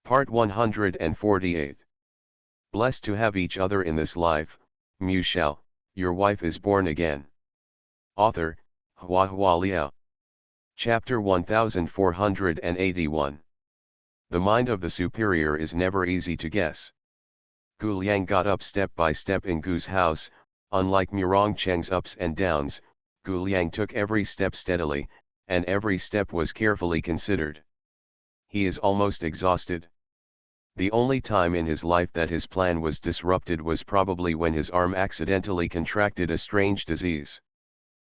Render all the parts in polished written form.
Part 148. Blessed to have each other in this life, Mu Shao, your wife is born again. Author, Hua Hua Liao. Chapter 1481. The mind of the superior is never easy to guess. Gu Liang got up step by step in Gu's house. Unlike Murong Cheng's ups and downs, Gu Liang took every step steadily, and every step was carefully considered. He is almost exhausted. The only time in his life that his plan was disrupted was probably when his arm accidentally contracted a strange disease.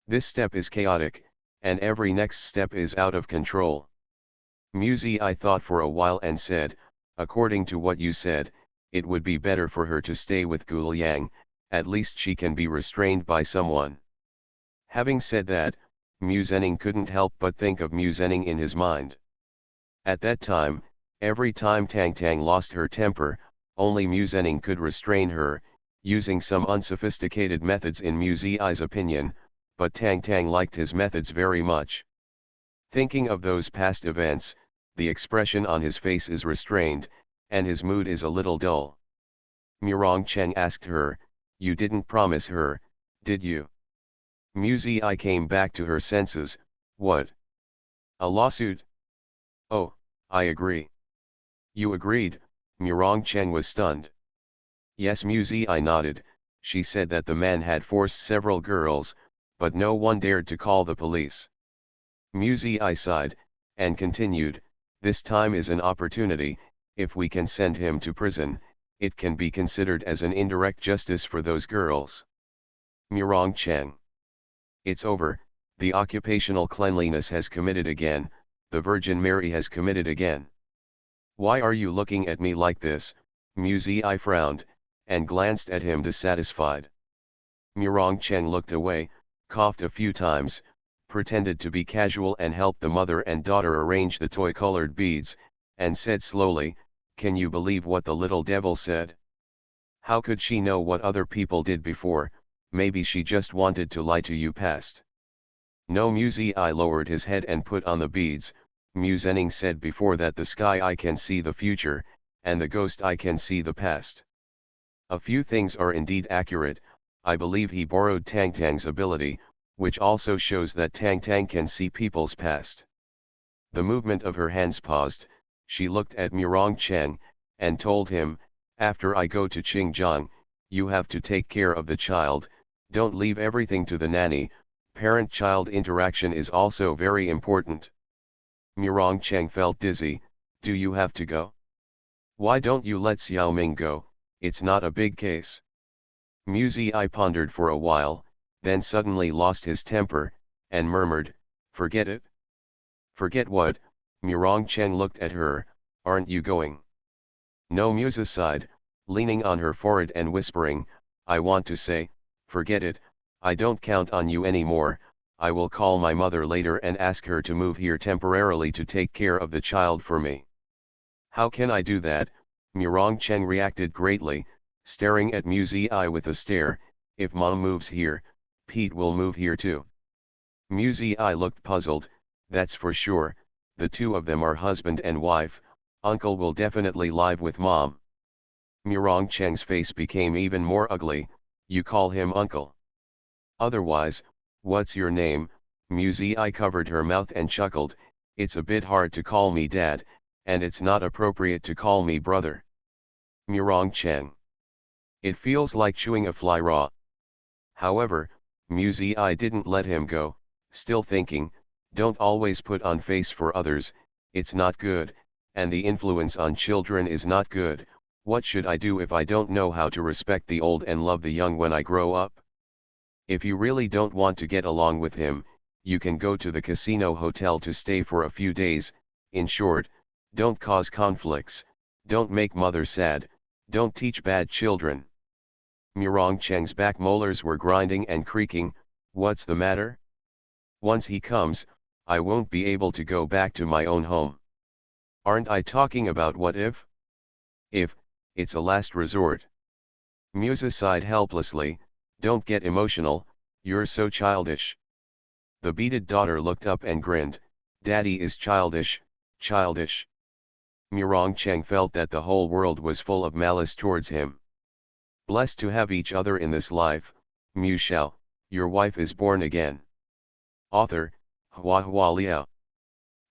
This step is chaotic, and every next step is out of control. Mu Zi thought for a while and said, according to what you said, it would be better for her to stay with Gu Liang, at least she can be restrained by someone. Having said that, Mu Zhenning couldn't help but think of Mu Zhenning in his mind. At that time, every time Tang Tang lost her temper, only Mu Zhenning could restrain her, using some unsophisticated methods in Mu Zi's opinion, but Tang Tang liked his methods very much. Thinking of those past events, the expression on his face is restrained, and his mood is a little dull. Murong Cheng asked her, "You didn't promise her, did you?" Mu Zi came back to her senses. "What? A lawsuit? Oh, I agree." "You agreed?" Murong Cheng was stunned. "Yes." Mu Zi nodded. She said that the man had forced several girls, but no one dared to call the police. Mu Zi sighed, and continued, "This time is an opportunity. If we can send him to prison, it can be considered as an indirect justice for those girls." Murong Cheng: "It's over, the occupational cleanliness has committed again, the Virgin Mary has committed again." "Why are you looking at me like this?" Mu Zi frowned, and glanced at him dissatisfied. Murong Cheng looked away, coughed a few times, pretended to be casual and helped the mother and daughter arrange the toy-colored beads, and said slowly, "Can you believe what the little devil said? How could she know what other people did before? Maybe she just wanted to lie to you past." "No." Mu Zi lowered his head and put on the beads. Mu Zhenning said before that the sky eye can see the future, and the ghost eye can see the past. A few things are indeed accurate. I believe he borrowed Tang Tang's ability, which also shows that Tang Tang can see people's past. The movement of her hands paused. She looked at Murong Cheng, and told him, "After I go to Qingjiang, you have to take care of the child, don't leave everything to the nanny, parent-child interaction is also very important." Murong Cheng felt dizzy. "Do you have to go? Why don't you let Xiao Ming go? It's not a big case." Mu Zi pondered for a while, then suddenly lost his temper, and murmured, "Forget it." "Forget what?" Murong Cheng looked at her. "Aren't you going?" "No." Mu Zi sighed, leaning on her forehead and whispering, "I want to say, forget it, I don't count on you anymore. I will call my mother later and ask her to move here temporarily to take care of the child for me." "How can I do that?" Murong Cheng reacted greatly, staring at Mu Zi with a stare. "If Mom moves here, Pete will move here too." Mu Zi looked puzzled. "That's for sure, the two of them are husband and wife, Uncle will definitely live with Mom." Murong Cheng's face became even more ugly. "You call him Uncle? Otherwise, what's your name?" Mu Zi covered her mouth and chuckled, "It's a bit hard to call me Dad, and it's not appropriate to call me brother." Murong Cheng: "It feels like chewing a fly raw." However, Mu Zi didn't let him go, still thinking, "Don't always put on face for others, it's not good, and the influence on children is not good. What should I do if I don't know how to respect the old and love the young when I grow up? If you really don't want to get along with him, you can go to the casino hotel to stay for a few days. In short, don't cause conflicts, don't make mother sad, don't teach bad children." Murong Cheng's back molars were grinding and creaking. "What's the matter? Once he comes, I won't be able to go back to my own home. Aren't I talking about what if? If, it's a last resort." Mu Zi sighed helplessly. "Don't get emotional, you're so childish." The beaded daughter looked up and grinned. "Daddy is childish, childish." Mirong Cheng felt that the whole world was full of malice towards him. Blessed to have each other in this life, Mu Shao, your wife is born again. Author, Hua Hua Liao.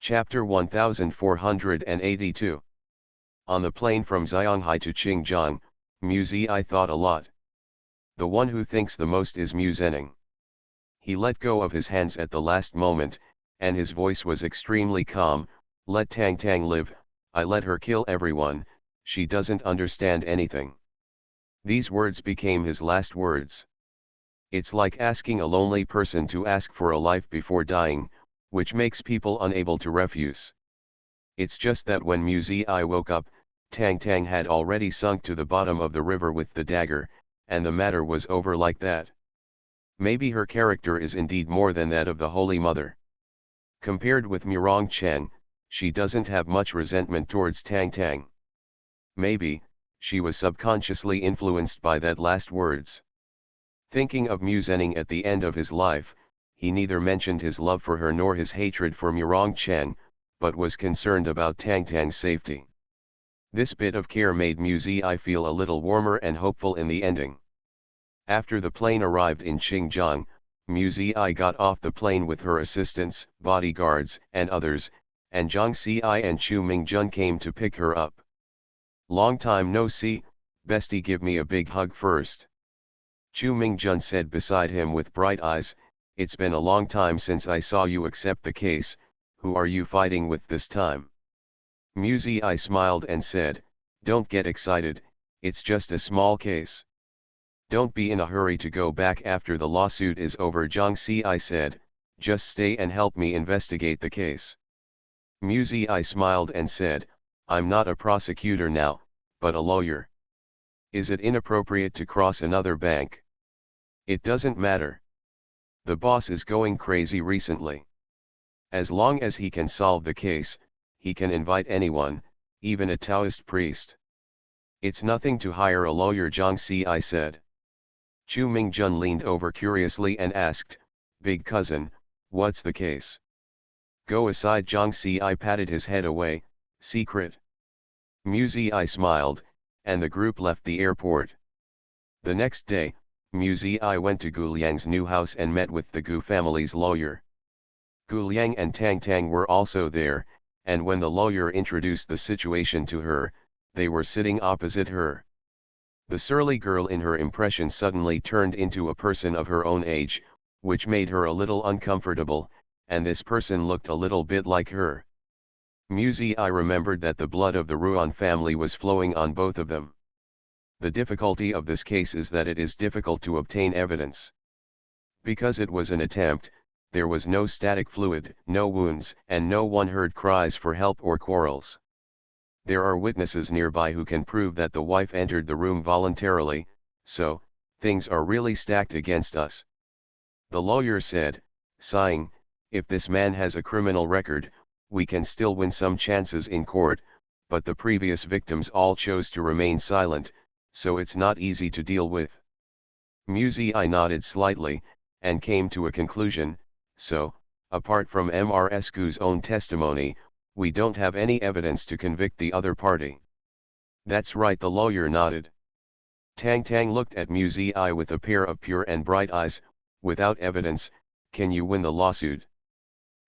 Chapter 1482. On the plane from Xianghai to Qingjiang, Mu Zi thought a lot. The one who thinks the most is Mu Zening. He let go of his hands at the last moment, and his voice was extremely calm. Let Tang Tang live, I let her kill everyone, she doesn't understand anything. These words became his last words. It's like asking a lonely person to ask for a life before dying, which makes people unable to refuse. It's just that when Mu Zi woke up, Tang Tang had already sunk to the bottom of the river with the dagger, and the matter was over like that. Maybe her character is indeed more than that of the Holy Mother. Compared with Mirong Cheng, she doesn't have much resentment towards Tang Tang. Maybe, she was subconsciously influenced by that last words. Thinking of Mu Zening at the end of his life, he neither mentioned his love for her nor his hatred for Mirong Cheng, but was concerned about Tang Tang's safety. This bit of care made Mu Zi feel a little warmer and hopeful in the ending. After the plane arrived in Qingjiang, Mu Zi got off the plane with her assistants, bodyguards, and others, and Zhang Xi and Chu Mingjun came to pick her up. Long time no see, bestie, give me a big hug first. Chu Mingjun said beside him with bright eyes, it's been a long time since I saw you accept the case, who are you fighting with this time? Mu Zi smiled and said, don't get excited, it's just a small case. Don't be in a hurry to go back after the lawsuit is over, Zhang Xi said, just stay and help me investigate the case. Mu Zi smiled and said, I'm not a prosecutor now, but a lawyer. Is it inappropriate to cross another bank? It doesn't matter. The boss is going crazy recently. As long as he can solve the case, he can invite anyone, even a Taoist priest. It's nothing to hire a lawyer, Zhang Xi said. Chu Mingjun leaned over curiously and asked, big cousin, what's the case? Go aside, Zhang Xi patted his head away, secret. Mu Zi smiled, and the group left the airport. The next day, Mu Zi went to Gu Liang's new house and met with the Gu family's lawyer. Gu Liang and Tang Tang were also there, and when the lawyer introduced the situation to her, they were sitting opposite her. The surly girl in her impression suddenly turned into a person of her own age, which made her a little uncomfortable, and this person looked a little bit like her. Mu Zi remembered that the blood of the Ruan family was flowing on both of them. The difficulty of this case is that it is difficult to obtain evidence. Because it was an attempt, there was no static fluid, no wounds, and no one heard cries for help or quarrels. There are witnesses nearby who can prove that the wife entered the room voluntarily, so, things are really stacked against us. The lawyer said, sighing, if this man has a criminal record, we can still win some chances in court, but the previous victims all chose to remain silent, so it's not easy to deal with. Mu Zi nodded slightly, and came to a conclusion, so, apart from MRSQ's own testimony, we don't have any evidence to convict the other party. That's right, the lawyer nodded. Tang Tang looked at Mu Zi with a pair of pure and bright eyes, without evidence, can you win the lawsuit?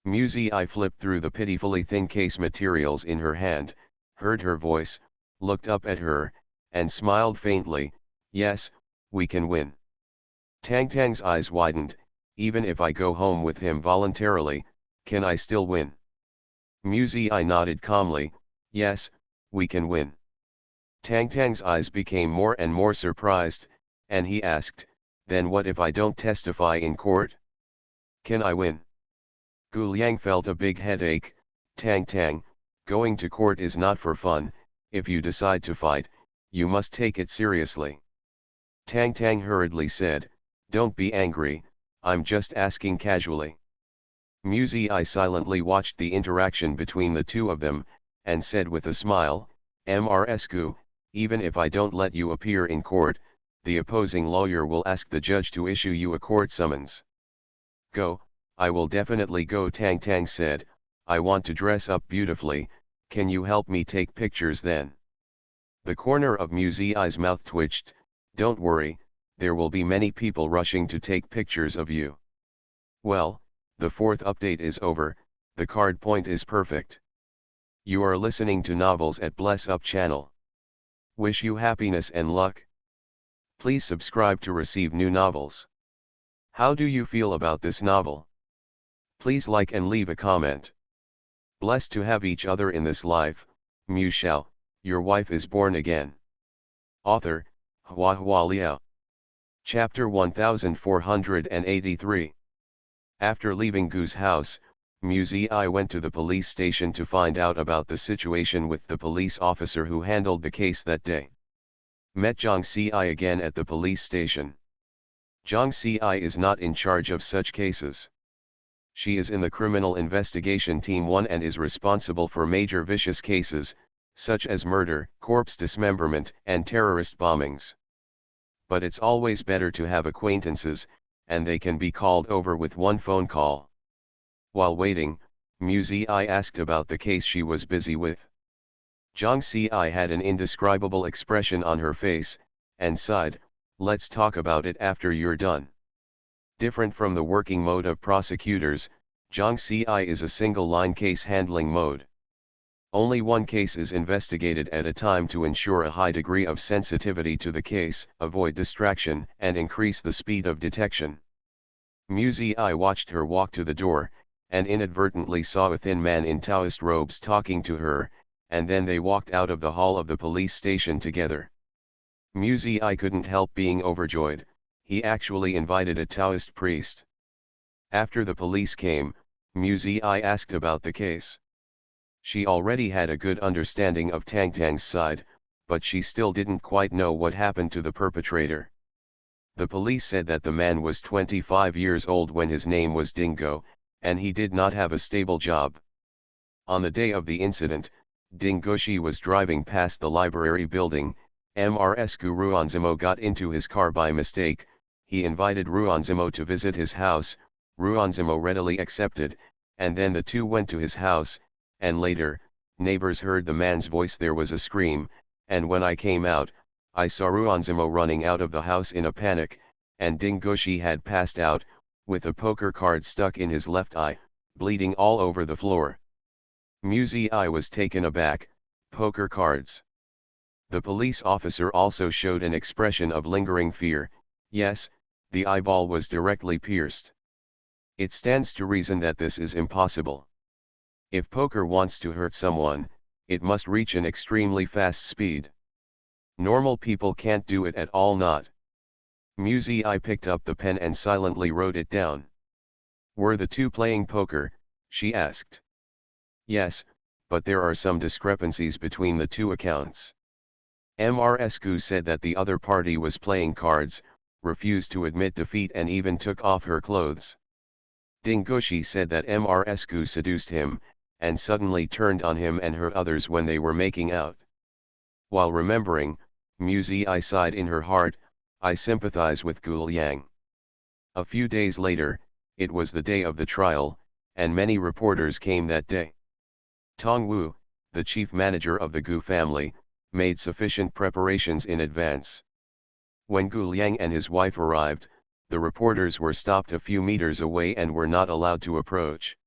Mu Zi flipped through the pitifully thin case materials in her hand, heard her voice, looked up at her, and smiled faintly, yes, we can win. Tang Tang's eyes widened, even if I go home with him voluntarily, can I still win? Mu Zi nodded calmly, yes, we can win. Tang Tang's eyes became more and more surprised, and he asked, then what if I don't testify in court? Can I win? Gu Liang felt a big headache, Tang Tang, going to court is not for fun, if you decide to fight, you must take it seriously. Tang Tang hurriedly said, don't be angry, I'm just asking casually. Mu Zi silently watched the interaction between the two of them, and said with a smile, MRSQ, even if I don't let you appear in court, the opposing lawyer will ask the judge to issue you a court summons. Go, I will definitely go, Tang Tang said, I want to dress up beautifully, Can you help me take pictures then? The corner of Musei's mouth twitched. Don't worry, there will be many people rushing to take pictures of you. Well, the fourth update is over, the card point is perfect. You are listening to Novels at Bless Up channel. Wish you happiness and luck. Please subscribe to receive new novels. How do you feel about this novel? Please like and leave a comment. Blessed to have each other in this life, Shao, your wife is born again. Author, Hua Hua Liao. Chapter 1483. After leaving Gu's house, Musei went to the police station to find out about the situation with the police officer who handled the case that day. Met Zhang Ci again at the police station. Zhang Ci is not in charge of such cases. She is in the Criminal Investigation Team 1 and is responsible for major vicious cases, such as murder, corpse dismemberment, and terrorist bombings. But it's always better to have acquaintances, and they can be called over with one phone call. While waiting, Musei asked about the case she was busy with. Zhang Ci had an indescribable expression on her face, and sighed, "Let's talk about it after you're done." Different from the working mode of prosecutors, Zhang Ci is a single-line case handling mode. Only one case is investigated at a time to ensure a high degree of sensitivity to the case, avoid distraction, and increase the speed of detection. Musei watched her walk to the door, and inadvertently saw a thin man in Taoist robes talking to her, and then they walked out of the hall of the police station together. Musei couldn't help being overjoyed. He actually invited a Taoist priest. After the police came, Musei asked about the case. She already had a good understanding of Tang Tang's side, but she still didn't quite know what happened to the perpetrator. The police said that the man was 25 years old when his name was Dingo, and he did not have a stable job. On the day of the incident, Dingoshi was driving past the library building. Mrsku Ruanzimo got into his car by mistake. He invited Ruanzimo to visit his house. Ruanzimo readily accepted, and then the two went to his house, and later, neighbors heard the man's voice. There was a scream, and when I came out, I saw Ruanzimo running out of the house in a panic, and Dingoshi had passed out, with a poker card stuck in his left eye, bleeding all over the floor. Musei was taken aback. Poker cards. The police officer also showed an expression of lingering fear. Yes, the eyeball was directly pierced. It stands to reason that this is impossible. If poker wants to hurt someone, it must reach an extremely fast speed. Normal people can't do it at all. Not. Musei picked up the pen and silently wrote it down. Were the two playing poker? She asked. Yes, but there are some discrepancies between the two accounts. Mrsku said that the other party was playing cards, refused to admit defeat, and even took off her clothes. Dingoshi said that Mrsku seduced him, and suddenly turned on him and hurt others when they were making out. While remembering, Musei sighed in her heart. I sympathize with Gu Liang. A few days later, it was the day of the trial, and many reporters came that day. Tong Wu, the chief manager of the Gu family, made sufficient preparations in advance. When Gu Liang and his wife arrived, the reporters were stopped a few meters away and were not allowed to approach.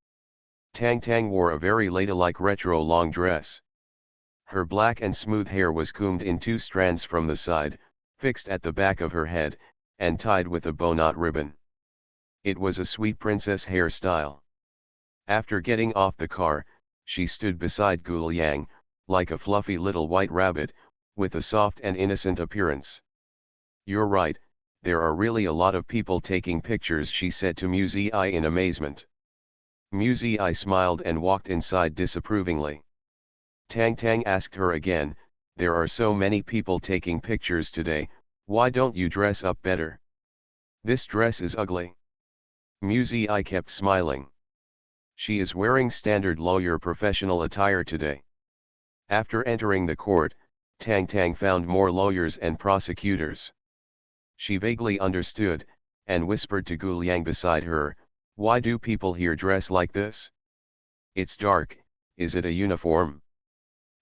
Tang Tang wore a very ladylike retro long dress. Her black and smooth hair was combed in 2 strands from the side, fixed at the back of her head, and tied with a bow knot ribbon. It was a sweet princess hairstyle. After getting off the car, she stood beside Gu Liang, like a fluffy little white rabbit, with a soft and innocent appearance. You're right, there are really a lot of people taking pictures, she said to Musei in amazement. Musei smiled and walked inside disapprovingly. Tang Tang asked her again, there are so many people taking pictures today, why don't you dress up better? This dress is ugly. Musei kept smiling. She is wearing standard lawyer professional attire today. After entering the court, Tang Tang found more lawyers and prosecutors. She vaguely understood, and whispered to Gu Liang beside her, why do people here dress like this? It's dark, is it a uniform?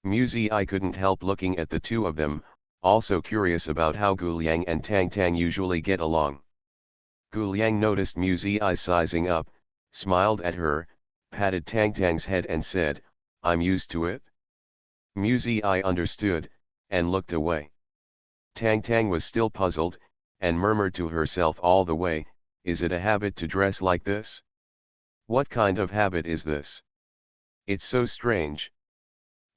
Muzi I couldn't help looking at the two of them, also curious about how Guliang and Tang Tang usually get along. Guliang noticed Muzi I sizing up, smiled at her, patted Tang Tang's head and said, "I'm used to it." Muzi I understood, and looked away. Tang Tang was still puzzled, and murmured to herself all the way, "Is it a habit to dress like this? What kind of habit is this? It's so strange.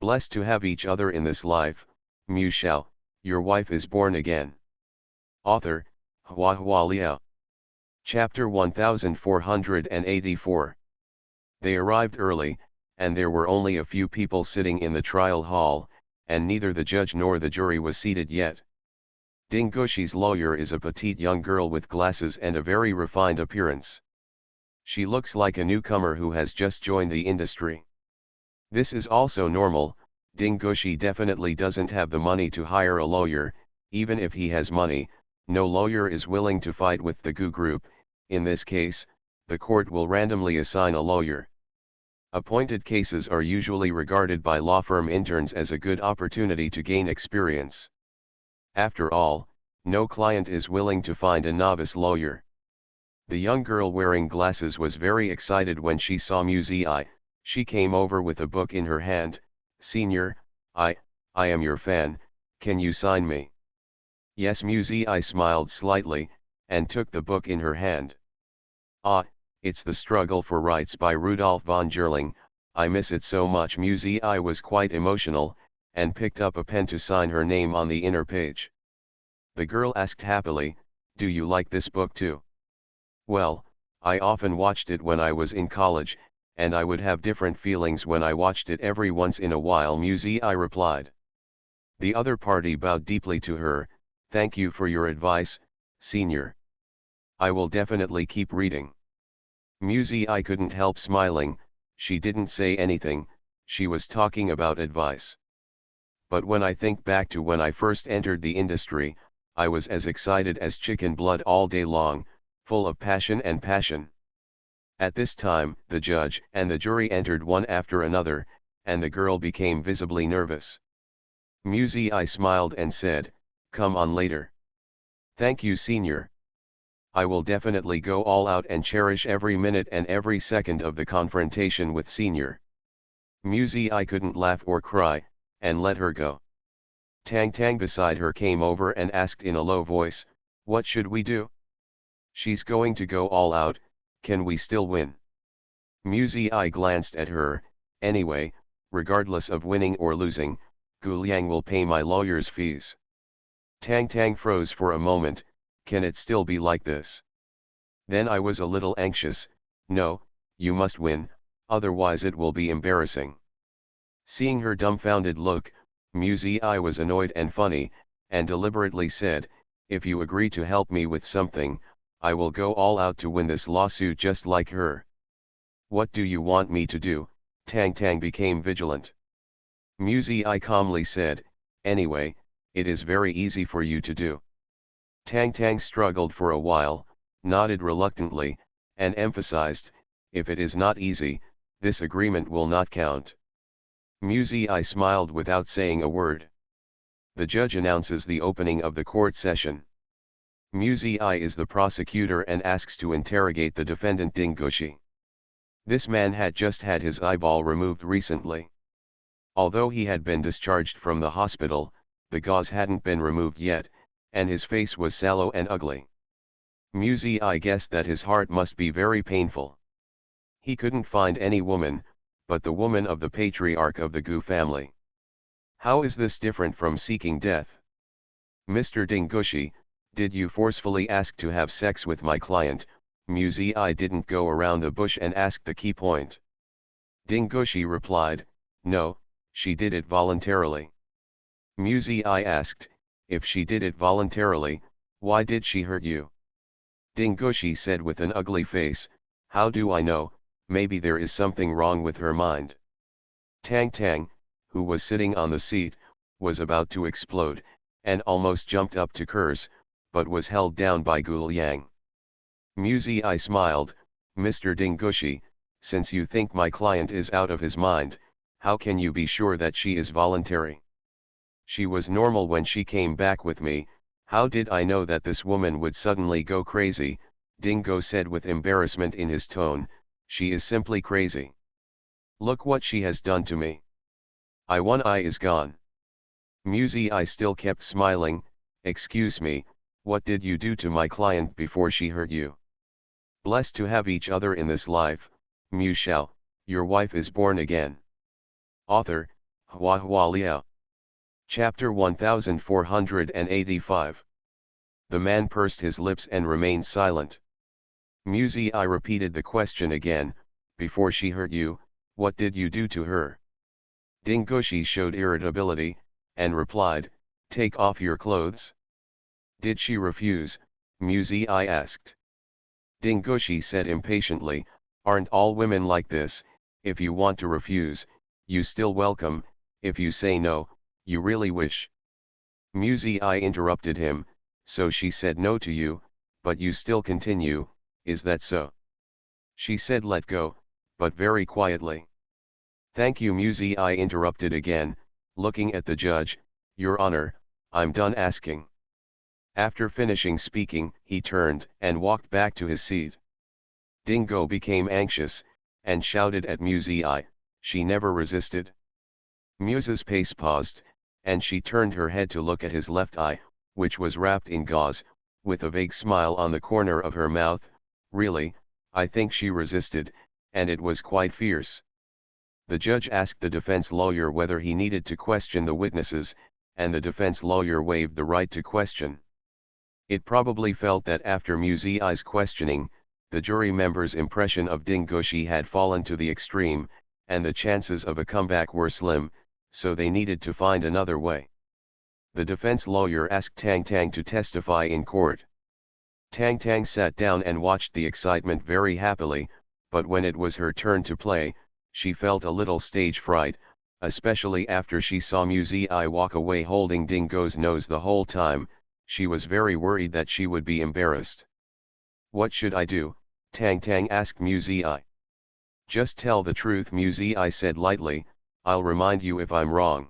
Blessed to have each other in this life, Mu Shao, your wife is born again." Author, Hua Hua Liao. Chapter 1484. They arrived early, and there were only a few people sitting in the trial hall, and neither the judge nor the jury was seated yet. Ding Gushi's lawyer is a petite young girl with glasses and a very refined appearance. She looks like a newcomer who has just joined the industry. This is also normal. Ding Gushi definitely doesn't have the money to hire a lawyer. Even if he has money, no lawyer is willing to fight with the Gu group. In this case, the court will randomly assign a lawyer. Appointed cases are usually regarded by law firm interns as a good opportunity to gain experience. After all, no client is willing to find a novice lawyer. The young girl wearing glasses was very excited when she saw Muzi I. She came over with a book in her hand. "Senior, I am your fan, can you sign me?" "Yes." Muzi I smiled slightly, and took the book in her hand. "Ah, it's The Struggle for Rights by Rudolf von Gerling, I miss it so much." Muzi I was quite emotional, and picked up a pen to sign her name on the inner page. The girl asked happily, "Do you like this book too?" "Well, I often watched it when I was in college, and I would have different feelings when I watched it every once in a while," Muzi I replied. The other party bowed deeply to her. "Thank you for your advice, senior. I will definitely keep reading." Muzi I couldn't help smiling. She didn't say anything, she was talking about advice. But when I think back to when I first entered the industry, I was as excited as chicken blood all day long, full of passion and passion. At this time, the judge and the jury entered one after another, and the girl became visibly nervous. Muzi I smiled and said, "Come on later." "Thank you, senior. I will definitely go all out and cherish every minute and every second of the confrontation with senior." Muzi I couldn't laugh or cry, and let her go. Tang Tang beside her came over and asked in a low voice, "What should we do?" "She's going to go all out, can we still win?" Muzi I glanced at her. "Anyway, regardless of winning or losing, Guliang will pay my lawyer's fees." Tang Tang froze for a moment. Can it still be like this? Then I was a little anxious. "No, you must win, otherwise it will be embarrassing." Seeing her dumbfounded look, Muzi I was annoyed and funny, and deliberately said, "If you agree to help me with something, I will go all out to win this lawsuit just like her." "What do you want me to do?" Tang Tang became vigilant. Muzi I calmly said, "Anyway, it is very easy for you to do." Tang Tang struggled for a while, nodded reluctantly, and emphasized, "If it is not easy, this agreement will not count." Muzi I smiled without saying a word. The judge announces the opening of the court session. Muzi I is the prosecutor and asks to interrogate the defendant Ding Gushi. This man had just had his eyeball removed recently. Although he had been discharged from the hospital, the gauze hadn't been removed yet, and his face was sallow and ugly. Muzi I guessed that his heart must be very painful. He couldn't find any woman, but the woman of the patriarch of the Gu family. How is this different from seeking death? "Mr. Ding Gushi, did you forcefully ask to have sex with my client?" Muzi I didn't go around the bush and ask the key point. Ding Gushi replied, "No, she did it voluntarily." Muzi I asked, "If she did it voluntarily, why did she hurt you?" Ding Gushi said with an ugly face, "How do I know, maybe there is something wrong with her mind." Tang Tang, who was sitting on the seat, was about to explode, and almost jumped up to curse, but was held down by Guliang. Muzi I smiled, "Mr. Ding Gushi, since you think my client is out of his mind, how can you be sure that she is voluntary? She was normal when she came back with me, how did I know that this woman would suddenly go crazy? Dingo said with embarrassment in his tone, she is simply crazy. Look what she has done to me. One eye is gone. Musey I still kept smiling. Excuse me, what did you do to my client before she hurt you? Blessed to have each other in this life, Mu Shao, your wife is born again. Author, Hua Hua Liao. Chapter 1485. The man pursed his lips and remained silent. Musey I repeated the question again, before she hurt you, what did you do to her? Dingoshi showed irritability, and replied, take off your clothes. Did she refuse? Musey I asked. Dingoshi said impatiently, aren't all women like this? If you want to refuse, you still welcome, if you say no, you really wish. Musey I interrupted him, so she said no to you, but you still continue, is that so? She said let go, but very quietly. Thank you Musey I interrupted again, looking at the judge, Your Honor, I'm done asking. After finishing speaking, he turned and walked back to his seat. Dingo became anxious, and shouted at Musey I, she never resisted. Muse's pace paused, and she turned her head to look at his left eye, which was wrapped in gauze, with a vague smile on the corner of her mouth. Really, I think she resisted, and it was quite fierce. The judge asked the defense lawyer whether he needed to question the witnesses, and the defense lawyer waived the right to question. It probably felt that after Musey I's questioning, the jury members' impression of Dingoshi had fallen to the extreme, and the chances of a comeback were slim, so they needed to find another way. The defense lawyer asked Tang Tang to testify in court. Tang Tang sat down and watched the excitement very happily, but when it was her turn to play, she felt a little stage fright, especially after she saw Musey I walk away holding Dingo's nose the whole time. She was very worried that she would be embarrassed. What should I do? Tang Tang asked Musey I. Just tell the truth Musey I said lightly, I'll remind you if I'm wrong.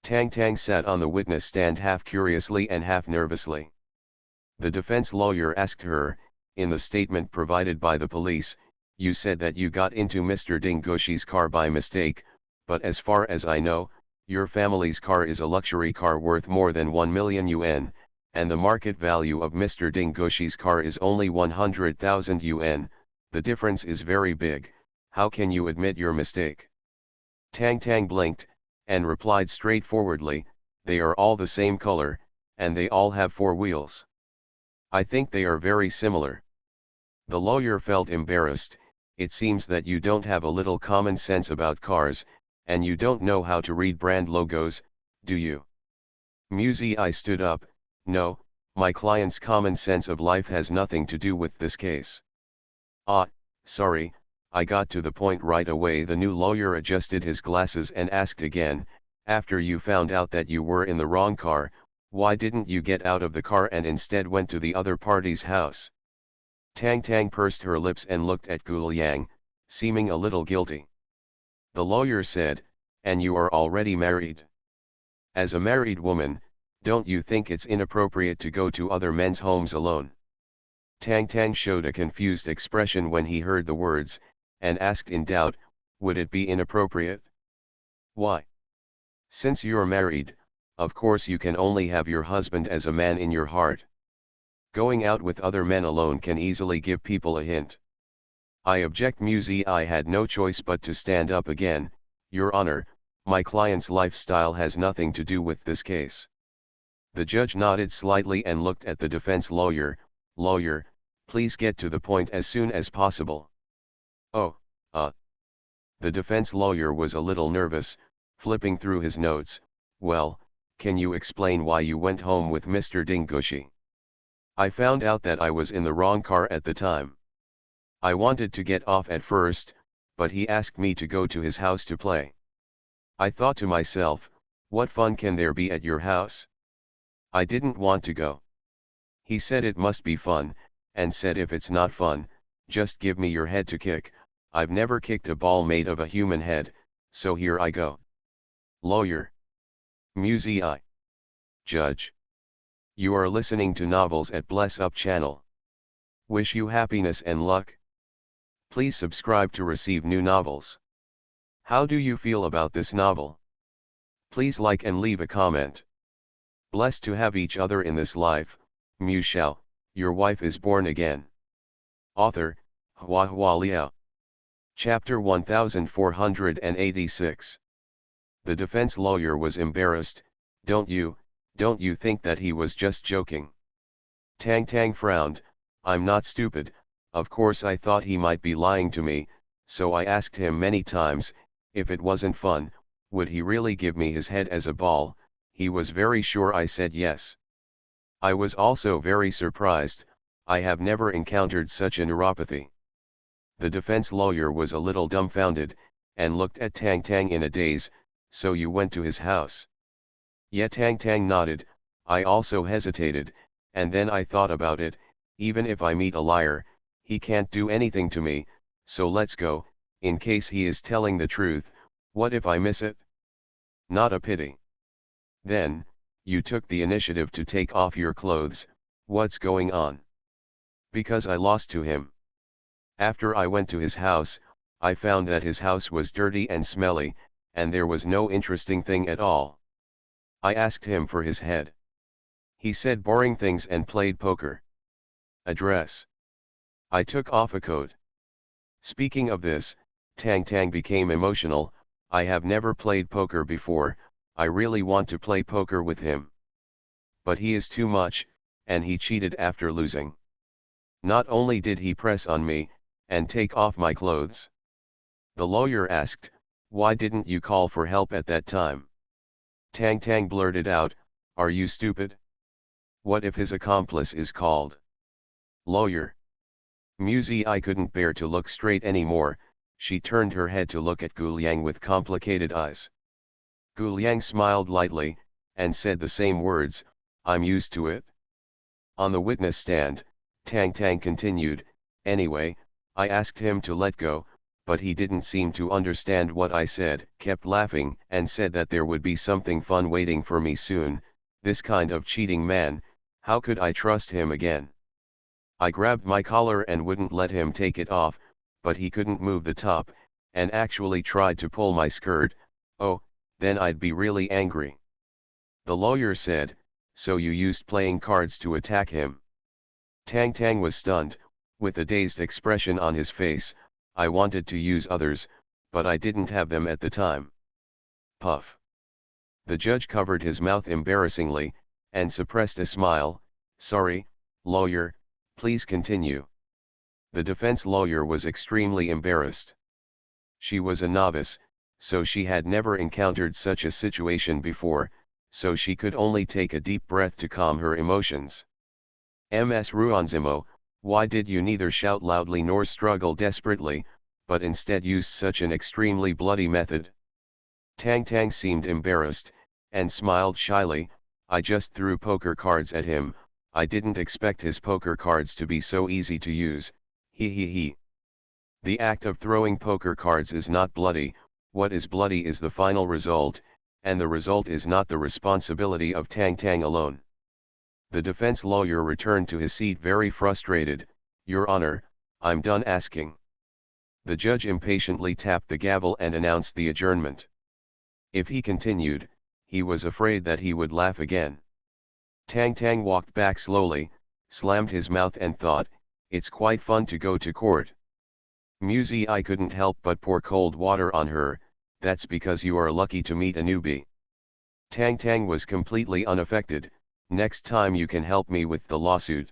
Tang Tang sat on the witness stand half curiously and half nervously. The defense lawyer asked her, in the statement provided by the police, you said that you got into Mr. Dingoshi's car by mistake, but as far as I know, your family's car is a luxury car worth more than 1 million yuan, and the market value of Mr. Dingoshi's car is only 100,000 yuan, the difference is very big, how can you admit your mistake? Tang Tang blinked, and replied straightforwardly, they are all the same color, and they all have 4 wheels. I think they are very similar. The lawyer felt embarrassed, it seems that you don't have a little common sense about cars, and you don't know how to read brand logos, do you? Musey I stood up, no, my client's common sense of life has nothing to do with this case. Ah, sorry, I got to the point right away. The new lawyer adjusted his glasses and asked again, after you found out that you were in the wrong car, why didn't you get out of the car and instead went to the other party's house? Tang Tang pursed her lips and looked at Gu Liang, seeming a little guilty. The lawyer said, and you are already married. As a married woman, don't you think it's inappropriate to go to other men's homes alone? Tang Tang showed a confused expression when he heard the words, and asked in doubt, would it be inappropriate? Why? Since you're married, of course you can only have your husband as a man in your heart. Going out with other men alone can easily give people a hint. I object. Musey I had no choice but to stand up again, Your Honor, my client's lifestyle has nothing to do with this case. The judge nodded slightly and looked at the defense lawyer, lawyer, please get to the point as soon as possible. Oh, The defense lawyer was a little nervous, flipping through his notes, well, can you explain why you went home with Mr. Dingoshi? I found out that I was in the wrong car at the time. I wanted to get off at first, but he asked me to go to his house to play. I thought to myself, what fun can there be at your house? I didn't want to go. He said it must be fun, and said if it's not fun, just give me your head to kick. I've never kicked a ball made of a human head, So here I go. Lawyer. Musei. Judge. You are listening to Novels at Bless Up channel. Wish you happiness and luck. Please subscribe to receive new novels. How do you feel about this novel? Please like and leave a comment. Blessed to have each other in this life, Shao, your wife is born again. Author, Hua Hua Liao. Chapter 1486. The defense lawyer was embarrassed. Don't you think that he was just joking? Tang Tang frowned. I'm not stupid, of course I thought he might be lying to me, so I asked him many times, if it wasn't fun, would he really give me his head as a ball? He was very sure I said yes. I was also very surprised. I have never encountered such a neuropathy. The defense lawyer was a little dumbfounded, and looked at Tang Tang in a daze. So you went to his house? Yeah, Tang Tang nodded. I also hesitated, and then I thought about it. Even if I meet a liar, he can't do anything to me, so let's go. In case he is telling the truth, what if I miss it? Not a pity. Then, you took the initiative to take off your clothes. What's going on? Because I lost to him. After I went to his house, I found that his house was dirty and smelly, and there was no interesting thing at all. I asked him for his head. He said boring things and played poker. Address. I took off a coat. Speaking of this, Tang Tang became emotional. I have never played poker before. I really want to play poker with him. But he is too much, and he cheated after losing. Not only did he press on me, and take off my clothes. The lawyer asked, why didn't you call for help at that time? Tang Tang blurted out, are you stupid? What if his accomplice is called? Lawyer. Musei I couldn't bear to look straight anymore. She turned her head to look at Gu Liang with complicated eyes. Gu Liang smiled lightly, and said the same words, I'm used to it. On the witness stand, Tang Tang continued, anyway, I asked him to let go, but he didn't seem to understand what I said, kept laughing, and said that there would be something fun waiting for me soon. This kind of cheating man, how could I trust him again? I grabbed my collar and wouldn't let him take it off, but he couldn't move the top, and actually tried to pull my skirt. Oh, then I'd be really angry. The lawyer said, so you used playing cards to attack him? Tang Tang was stunned, with a dazed expression on his face. I wanted to use others, but I didn't have them at the time. Puff. The judge covered his mouth embarrassingly, and suppressed a smile. Sorry, lawyer, please continue. The defense lawyer was extremely embarrassed. She was a novice, so she had never encountered such a situation before, so she could only take a deep breath to calm her emotions. Ms. Ruonzimo, why did you neither shout loudly nor struggle desperately, but instead used such an extremely bloody method? Tang Tang seemed embarrassed, and smiled shyly. I just threw poker cards at him. I didn't expect his poker cards to be so easy to use. He. The act of throwing poker cards is not bloody. What is bloody is the final result, and the result is not the responsibility of Tang Tang alone. The defense lawyer returned to his seat very frustrated. Your Honor, I'm done asking. The judge impatiently tapped the gavel and announced the adjournment. If he continued, he was afraid that he would laugh again. Tang Tang walked back slowly, slammed his mouth and thought, it's quite fun to go to court. Musei I couldn't help but pour cold water on her. That's because you are lucky to meet a newbie. Tang Tang was completely unaffected. Next time you can help me with the lawsuit.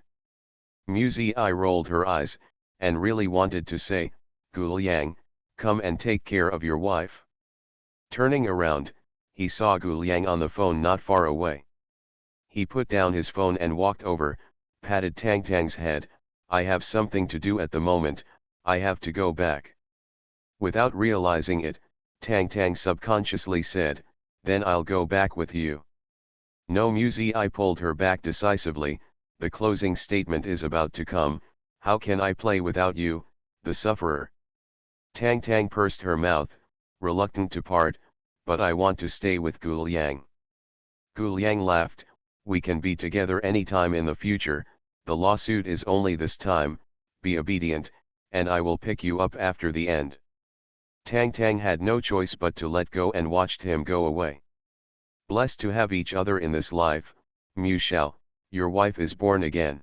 Musei I rolled her eyes, and really wanted to say, Gu Liang, come and take care of your wife. Turning around, he saw Gu Liang on the phone not far away. He put down his phone and walked over, patted Tang Tang's head. I have something to do at the moment, I have to go back. Without realizing it, Tang Tang subconsciously said, then I'll go back with you. No, Musei I pulled her back decisively. The closing statement is about to come. How can I play without you, the sufferer? Tang Tang pursed her mouth. reluctant to part, but I want to stay with Guliang. Guliang laughed, we can be together anytime in the future, the lawsuit is only this time, be obedient, and I will pick you up after the end. Tang Tang had no choice but to let go and watched him go away. Blessed to have each other in this life, Mu Shao, your wife is born again.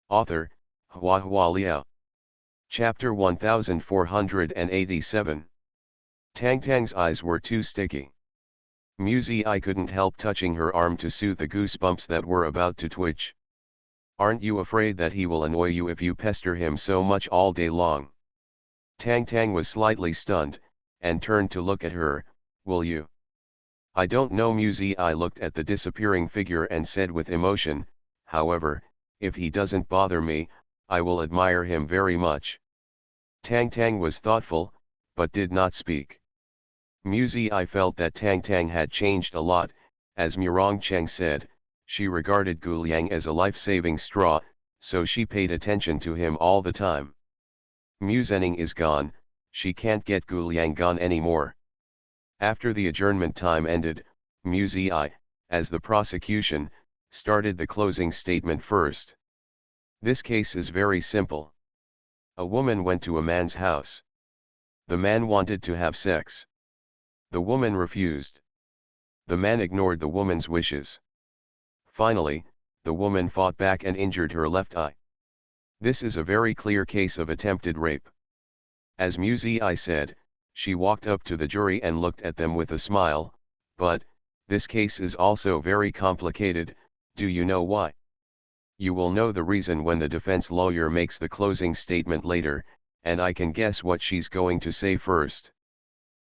Author, Hua Hua Liao. Chapter 1487. Tang Tang's eyes were too sticky. Mu Zi couldn't help touching her arm to soothe the goosebumps that were about to twitch. Aren't you afraid that he will annoy you if you pester him so much all day long? Tang Tang was slightly stunned, and turned to look at her, will you? I don't know. Mu Zi looked at the disappearing figure and said with emotion, however, if he doesn't bother me, I will admire him very much. Tang Tang was thoughtful, but did not speak. Mu Zi felt that Tang Tang had changed a lot, as Murong Cheng said, she regarded Guliang as a life-saving straw, so she paid attention to him all the time. Mu Zening is gone, she can't get Guliang gone anymore. After the adjournment time ended, Mu Zi, as the prosecution, started the closing statement first. This case is very simple. A woman went to a man's house. The man wanted to have sex. The woman refused. The man ignored the woman's wishes. Finally, the woman fought back and injured her left eye. This is a very clear case of attempted rape. As Mu Zi said, she walked up to the jury and looked at them with a smile, but, this case is also very complicated, do you know why? You will know the reason when the defense lawyer makes the closing statement later, and I can guess what she's going to say first.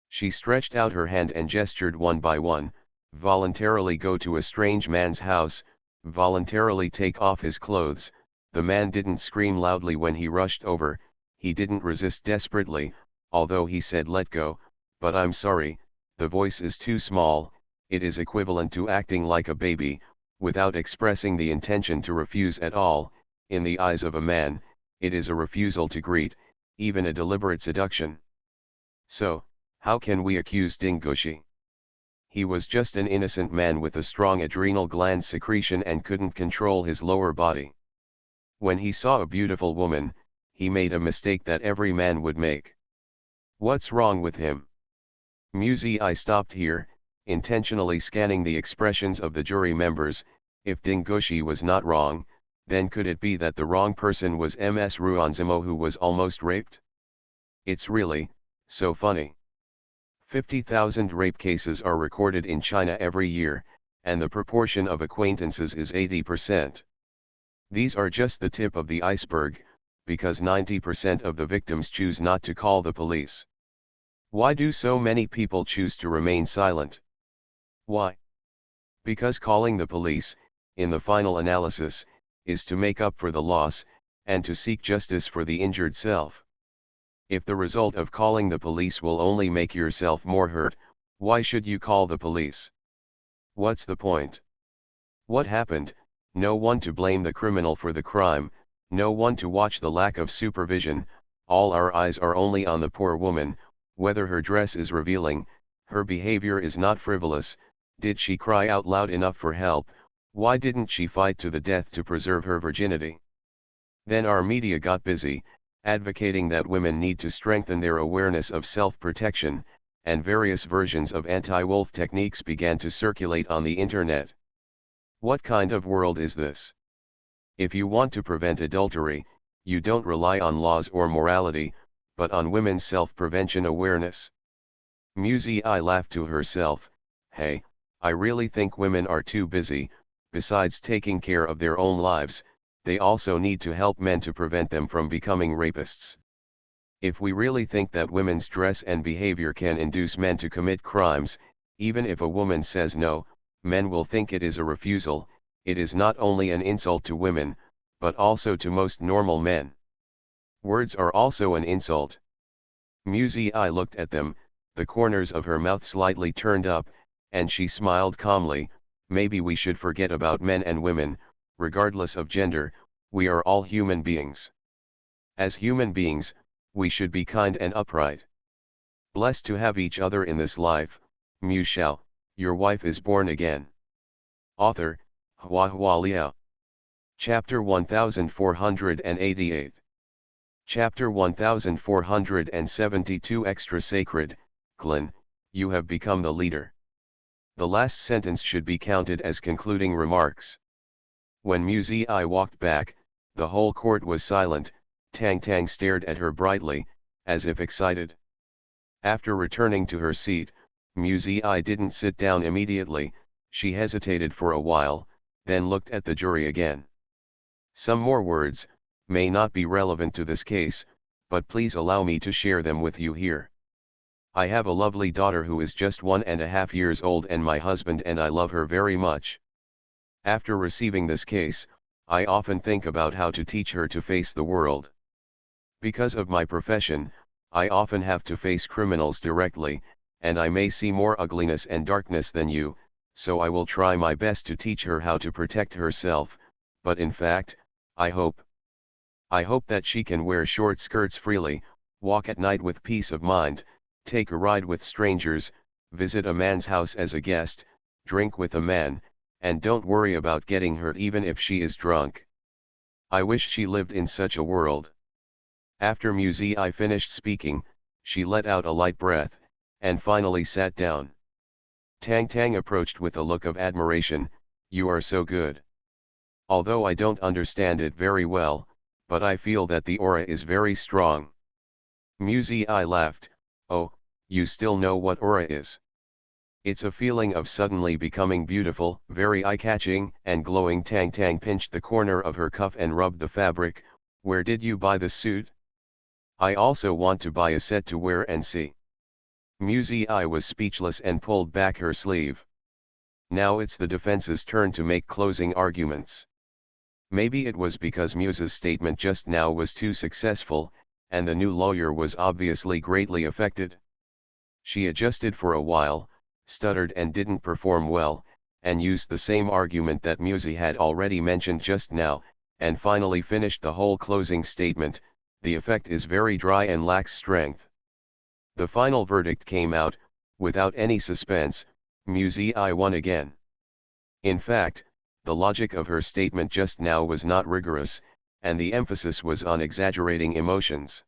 She stretched out her hand and gestured one by one, voluntarily go to a strange man's house, voluntarily take off his clothes. The man didn't scream loudly when he rushed over, he didn't resist desperately, although he said let go, but I'm sorry, the voice is too small, it is equivalent to acting like a baby, without expressing the intention to refuse at all. In the eyes of a man, it is a refusal to greet, even a deliberate seduction. So, how can we accuse Ding Gushi? He was just an innocent man with a strong adrenal gland secretion and couldn't control his lower body. When he saw a beautiful woman, he made a mistake that every man would make. What's wrong with him? Mu Zi stopped here, intentionally scanning the expressions of the jury members. If Ding Gushi was not wrong, then could it be that the wrong person was Ms. Ruanzimo, who was almost raped? It's really so funny. 50,000 rape cases are recorded in China every year, and the proportion of acquaintances is 80%. These are just the tip of the iceberg, because 90% of the victims choose not to call the police. Why do so many people choose to remain silent? Why? Because calling the police, in the final analysis, is to make up for the loss, and to seek justice for the injured self. If the result of calling the police will only make yourself more hurt, why should you call the police? What's the point? What happened? No one to blame the criminal for the crime, no one to watch the lack of supervision, all our eyes are only on the poor woman, whether her dress is revealing, her behavior is not frivolous, did she cry out loud enough for help, why didn't she fight to the death to preserve her virginity? Then our media got busy, advocating that women need to strengthen their awareness of self-protection, and various versions of anti-wolf techniques began to circulate on the internet. What kind of world is this? If you want to prevent adultery, you don't rely on laws or morality, but on women's self-prevention awareness. Mu Zi laughed to herself, hey, I really think women are too busy, besides taking care of their own lives, they also need to help men to prevent them from becoming rapists. If we really think that women's dress and behavior can induce men to commit crimes, even if a woman says no, men will think it is a refusal. It is not only an insult to women, but also to most normal men. Words are also an insult. Mu Zi looked at them, the corners of her mouth slightly turned up, and she smiled calmly. Maybe we should forget about men and women, regardless of gender, we are all human beings. As human beings, we should be kind and upright. Blessed to have each other in this life, Mu Shao, your wife is born again. Author, Hua Hua Liao. Chapter 1488. Chapter 1472 Extra Sacred, Glen, you have become the leader. The last sentence should be counted as concluding remarks. When Mu Zi walked back, the whole court was silent. Tang Tang stared at her brightly, as if excited. After returning to her seat, Mu Zi didn't sit down immediately. She hesitated for a while, then looked at the jury again. Some more words may not be relevant to this case, but please allow me to share them with you here. I have a lovely daughter who is just 1.5 years old, and my husband and I love her very much. After receiving this case, I often think about how to teach her to face the world. Because of my profession, I often have to face criminals directly, and I may see more ugliness and darkness than you, so I will try my best to teach her how to protect herself, but in fact, I hope that she can wear short skirts freely, walk at night with peace of mind, take a ride with strangers, visit a man's house as a guest, drink with a man, and don't worry about getting hurt even if she is drunk. I wish she lived in such a world. After Mu Zi finished speaking, she let out a light breath, and finally sat down. Tang Tang approached with a look of admiration. You are so good. Although I don't understand it very well, but I feel that the aura is very strong. Mu Zi laughed. Oh, you still know what aura is? It's a feeling of suddenly becoming beautiful, very eye-catching and glowing. Tang Tang pinched the corner of her cuff and rubbed the fabric. Where did you buy this suit? I also want to buy a set to wear and see. Mu Zi was speechless and pulled back her sleeve. Now it's the defense's turn to make closing arguments. Maybe it was because Muse's statement just now was too successful, and the new lawyer was obviously greatly affected. She adjusted for a while, stuttered and didn't perform well, and used the same argument that Muse had already mentioned just now, and finally finished the whole closing statement. The effect is very dry and lacks strength. The final verdict came out, without any suspense. Muse won again. In fact, the logic of her statement just now was not rigorous, and the emphasis was on exaggerating emotions.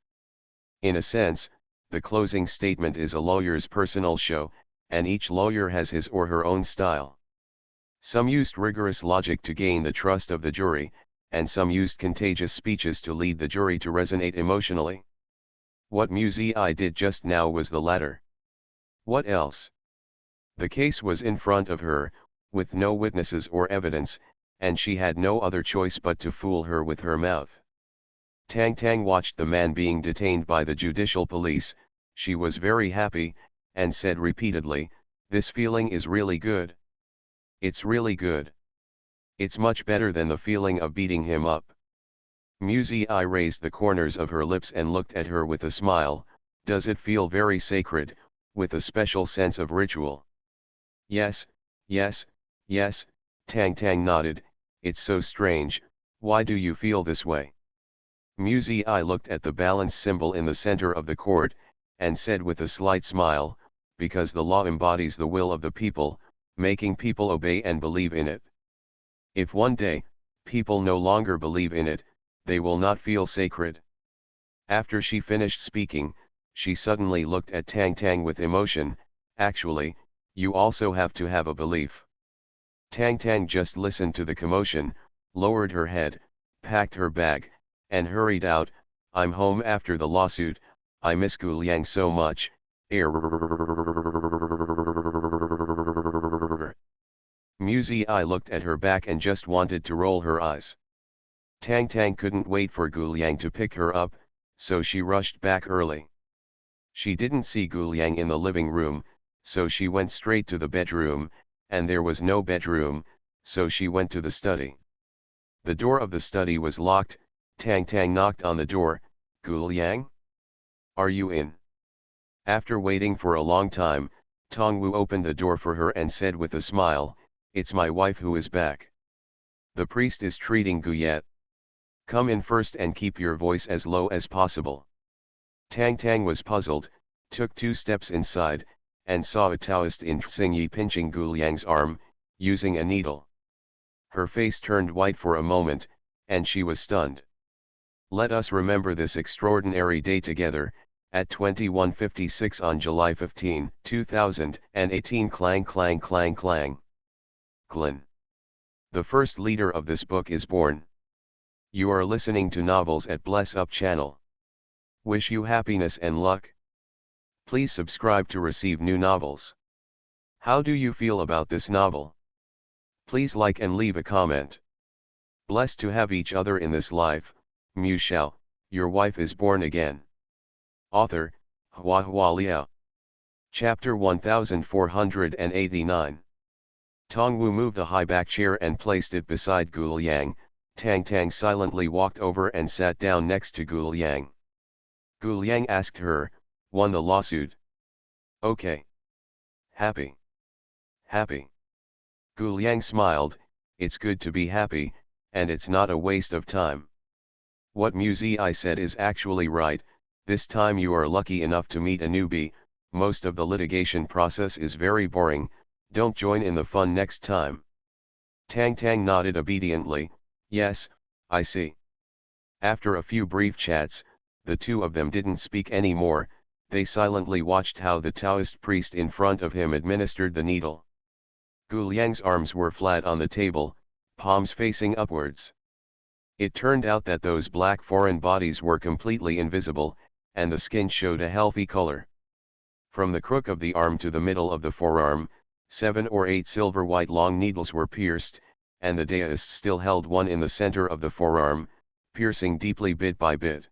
In a sense, the closing statement is a lawyer's personal show, and each lawyer has his or her own style. Some used rigorous logic to gain the trust of the jury, and some used contagious speeches to lead the jury to resonate emotionally. What Muse did just now was the latter. What else? The case was in front of her, with no witnesses or evidence, and she had no other choice but to fool her with her mouth. Tang Tang watched the man being detained by the judicial police. She was very happy, and said repeatedly, "This feeling is really good. It's really good. It's much better than the feeling of beating him up." Muse raised the corners of her lips and looked at her with a smile. Does it feel very sacred, with a special sense of ritual? Yes, yes, yes, Tang Tang nodded. It's so strange. Why do you feel this way? Muse looked at the balance symbol in the center of the court, and said with a slight smile, because the law embodies the will of the people, making people obey and believe in it. If one day, people no longer believe in it, they will not feel sacred. After she finished speaking, she suddenly looked at Tang Tang with emotion. Actually, you also have to have a belief. Tang Tang just listened to the commotion, lowered her head, packed her bag, and hurried out. I'm home after the lawsuit. I miss Gu Liang so much. Muse looked at her back and just wanted to roll her eyes. Tang Tang couldn't wait for Gu Liang to pick her up, so she rushed back early. She didn't see Gu Liang in the living room, so she went straight to the bedroom, and there was no bedroom, so she went to the study. The door of the study was locked. Tang Tang knocked on the door. Gu Liang? Are you in? After waiting for a long time, Tongwu opened the door for her and said with a smile, it's my wife who is back. The priest is treating Gu yet. Come in first and keep your voice as low as possible. Tang Tang was puzzled. took 2 steps inside, and saw a Taoist in Xingyi pinching Gu Liang's arm, using a needle. Her face turned white for a moment, and she was stunned. Let us remember this extraordinary day together, at 21:56 on July 15, 2018. Clang clang clang clang. Clan. The first leader of this book is born. You are listening to Novels at Bless Up channel. Wish you happiness and luck. Please subscribe to receive new novels. How do you feel about this novel? Please like and leave a comment. Blessed to have each other in this life, Mu Shao, your wife is born again. Author, Hua Hua Liao. Chapter 1489. Tongwu moved a high back chair and placed it beside Gu Liang. Tang Tang silently walked over and sat down next to Gu Liang. Gu Liang asked her, won the lawsuit? Okay. Happy. Happy. Gu Liang smiled, it's good to be happy, and it's not a waste of time. What Muzi I said is actually right, this time you are lucky enough to meet a newbie, most of the litigation process is very boring, don't join in the fun next time. Tang Tang nodded obediently, yes, I see. After a few brief chats, the two of them didn't speak anymore, they silently watched how the Taoist priest in front of him administered the needle. Gu Liang's arms were flat on the table, palms facing upwards. It turned out that those black foreign bodies were completely invisible, and the skin showed a healthy color. From the crook of the arm to the middle of the forearm, 7 or 8 silver white long needles were pierced, and the Taoist still held one in the center of the forearm, piercing deeply bit by bit.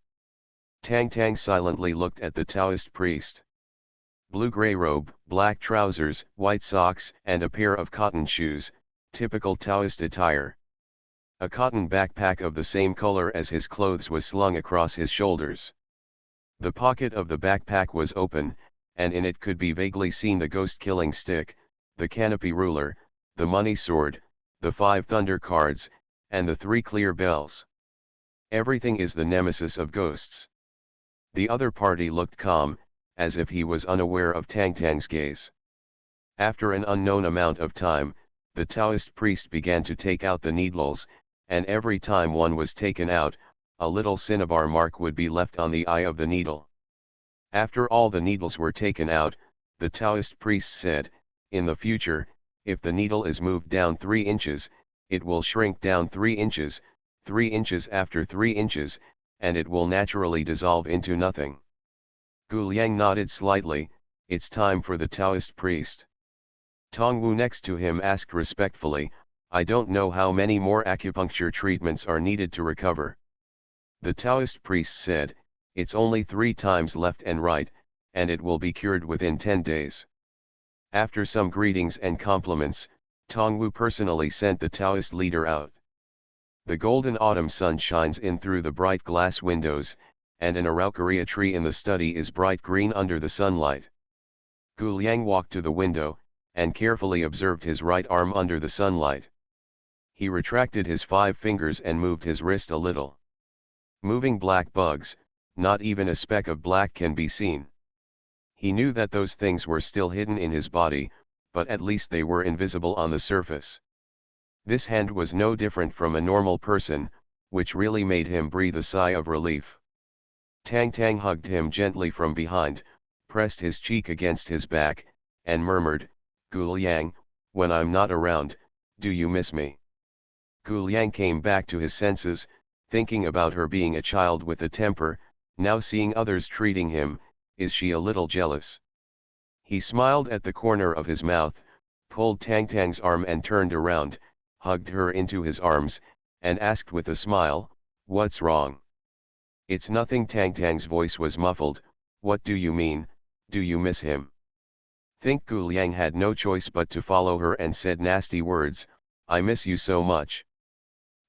Tang Tang silently looked at the Taoist priest. Blue-gray robe, black trousers, white socks, and a pair of cotton shoes, typical Taoist attire. A cotton backpack of the same color as his clothes was slung across his shoulders. The pocket of the backpack was open, and in it could be vaguely seen the ghost-killing stick, the canopy ruler, the money sword, the 5 thunder cards, and the 3 clear bells. Everything is the nemesis of ghosts. The other party looked calm, as if he was unaware of Tang Tang's gaze. After an unknown amount of time, the Taoist priest began to take out the needles, and every time one was taken out, a little cinnabar mark would be left on the eye of the needle. After all the needles were taken out, the Taoist priest said, in the future, if the needle is moved down 3 inches, it will shrink down 3 inches, 3 inches after 3 inches, and it will naturally dissolve into nothing. Gu Liang nodded slightly, it's time for the Taoist priest. Tongwu next to him asked respectfully, I don't know how many more acupuncture treatments are needed to recover. The Taoist priest said, it's only 3 times left and right, and it will be cured within 10 days. After some greetings and compliments, Tongwu personally sent the Taoist leader out. The golden autumn sun shines in through the bright glass windows, and an araucaria tree in the study is bright green under the sunlight. Gu Liang walked to the window, and carefully observed his right arm under the sunlight. He retracted his 5 fingers and moved his wrist a little. Moving black bugs, not even a speck of black can be seen. He knew that those things were still hidden in his body, but at least they were invisible on the surface. This hand was no different from a normal person, which really made him breathe a sigh of relief. Tang Tang hugged him gently from behind, pressed his cheek against his back, and murmured, Gu Liang, when I'm not around, do you miss me? Gu Liang came back to his senses, thinking about her being a child with a temper, now seeing others treating him, is she a little jealous? He smiled at the corner of his mouth, pulled Tang Tang's arm and turned around, hugged her into his arms, and asked with a smile, what's wrong? It's nothing. Tang Tang's voice was muffled, what do you mean, do you miss him? Think Gu Liang had no choice but to follow her and said nasty words, I miss you so much.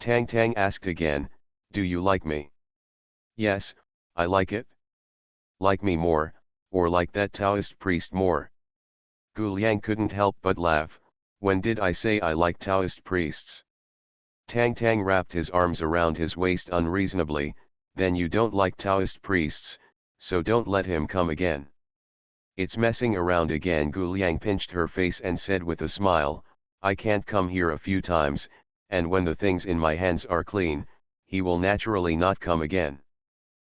Tang Tang asked again, do you like me? Yes, I like it. Like me more, or like that Taoist priest more? Gu Liang couldn't help but laugh, when did I say I like Taoist priests? Tang Tang wrapped his arms around his waist unreasonably, then you don't like Taoist priests, so don't let him come again. It's messing around again. Gu Liang pinched her face and said with a smile, I can't come here a few times, and when the things in my hands are clean, he will naturally not come again.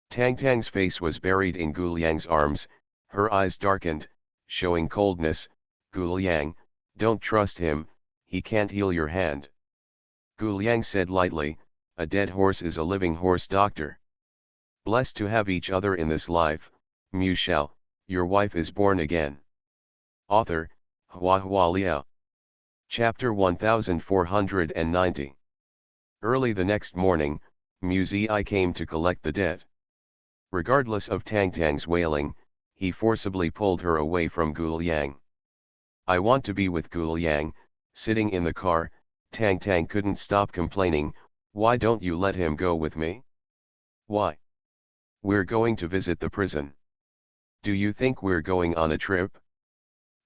Tang Tang's face was buried in Gu Liang's arms, her eyes darkened, showing coldness. Gu Liang, don't trust him, he can't heal your hand. Gu Liang said lightly, a dead horse is a living horse, doctor. Blessed to have each other in this life, Mu Shao, your wife is born again. Author, Hua Hua Liao. Chapter 1490. Early the next morning, Mu Zi came to collect the debt. Regardless of Tang Tang's wailing, he forcibly pulled her away from Gu Liang. I want to be with Gu Liang. Sitting in the car, Tang Tang couldn't stop complaining, why don't you let him go with me? Why? We're going to visit the prison. Do you think we're going on a trip?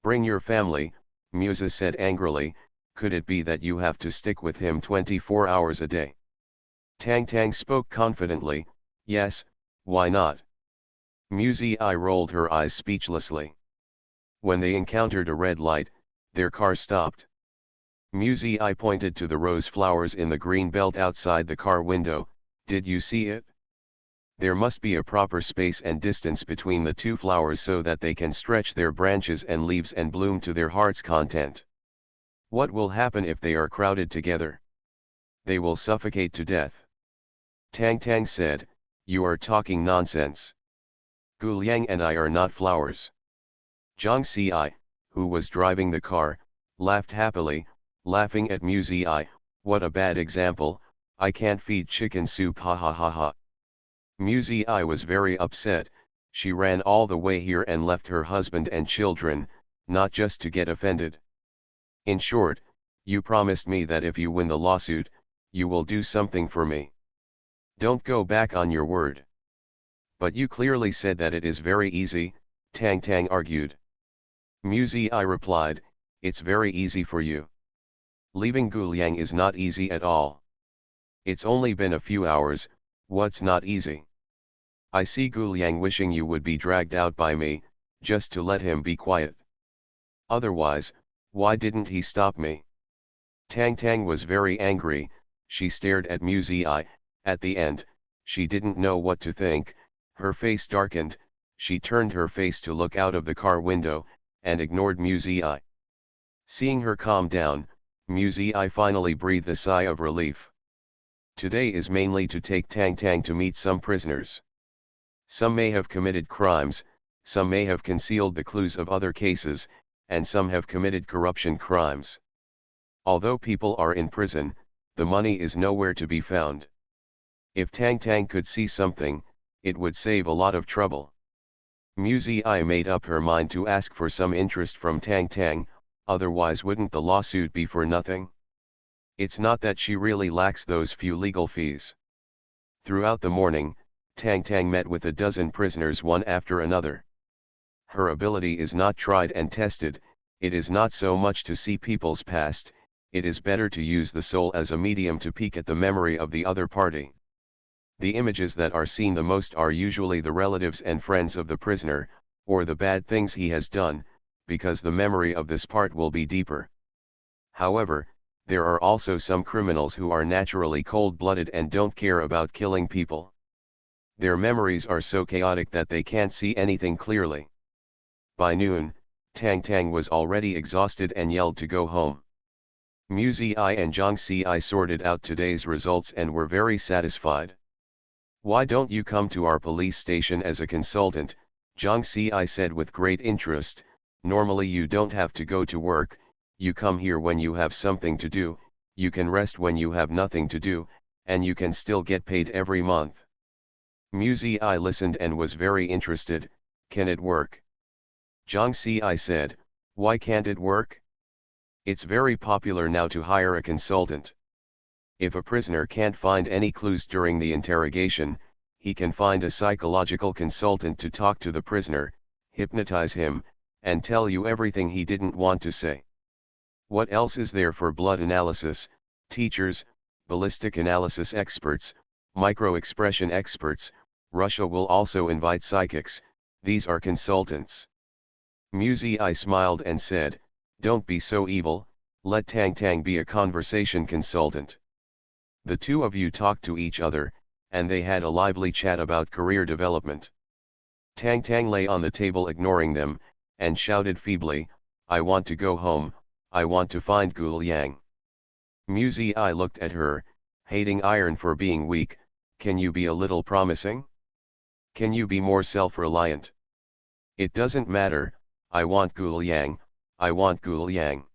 Bring your family, Musa said angrily, could it be that you have to stick with him 24 hours a day? Tang Tang spoke confidently, yes, why not? Mu Zi rolled her eyes speechlessly. When they encountered a red light, their car stopped. Mu Zi pointed to the rose flowers in the green belt outside the car window, did you see it? There must be a proper space and distance between the two flowers so that they can stretch their branches and leaves and bloom to their heart's content. What will happen if they are crowded together? They will suffocate to death. Tang Tang said, you are talking nonsense. Gu Liang and I are not flowers. Zhang Xi, who was driving the car, laughed happily, laughing at Mu Zi, what a bad example, I can't feed chicken soup, ha ha ha ha. Mu Zi was very upset, she ran all the way here and left her husband and children, not just to get offended. In short, you promised me that if you win the lawsuit, you will do something for me. Don't go back on your word. But you clearly said that it is very easy, Tang Tang argued. Mu Zi replied, it's very easy for you. Leaving Gu Liang is not easy at all. It's only been a few hours, what's not easy? I see Gu Liang wishing you would be dragged out by me, just to let him be quiet. Otherwise, why didn't he stop me? Tang Tang was very angry, she stared at Mu Zi. At the end, she didn't know what to think, her face darkened, she turned her face to look out of the car window, and ignored Mu Zi. Seeing her calm down, Mu Zi finally breathed a sigh of relief. Today is mainly to take Tang Tang to meet some prisoners. Some may have committed crimes, some may have concealed the clues of other cases, and some have committed corruption crimes. Although people are in prison, the money is nowhere to be found. If Tang Tang could see something, it would save a lot of trouble. Mu Zi made up her mind to ask for some interest from Tang Tang, otherwise wouldn't the lawsuit be for nothing? It's not that she really lacks those few legal fees. Throughout the morning, Tang Tang met with a dozen prisoners one after another. Her ability is not tried and tested, it is not so much to see people's past, it is better to use the soul as a medium to peek at the memory of the other party. The images that are seen the most are usually the relatives and friends of the prisoner, or the bad things he has done, because the memory of this part will be deeper. However, there are also some criminals who are naturally cold-blooded and don't care about killing people. Their memories are so chaotic that they can't see anything clearly. By noon, Tang Tang was already exhausted and yelled to go home. Mu Zi and Zhang Xi sorted out today's results and were very satisfied. Why don't you come to our police station as a consultant, Zhang Xi said with great interest, normally you don't have to go to work, you come here when you have something to do, you can rest when you have nothing to do, and you can still get paid every month. Mu Zi listened and was very interested, can it work? Zhang Xi said, why can't it work? It's very popular now to hire a consultant. If a prisoner can't find any clues during the interrogation, he can find a psychological consultant to talk to the prisoner, hypnotize him, and tell you everything he didn't want to say. What else is there for blood analysis, teachers, ballistic analysis experts, micro-expression experts? Russia will also invite psychics, these are consultants. Muzi I smiled and said, "Don't be so evil, let Tang Tang be a conversation consultant." The two of you talked to each other, and they had a lively chat about career development. Tang Tang lay on the table ignoring them, and shouted feebly, "I want to go home, I want to find Gul Yang." Muzi I looked at her, hating iron for being weak. "Can you be a little promising? Can you be more self-reliant?" "It doesn't matter, I want Gul Yang, I want Gul Yang."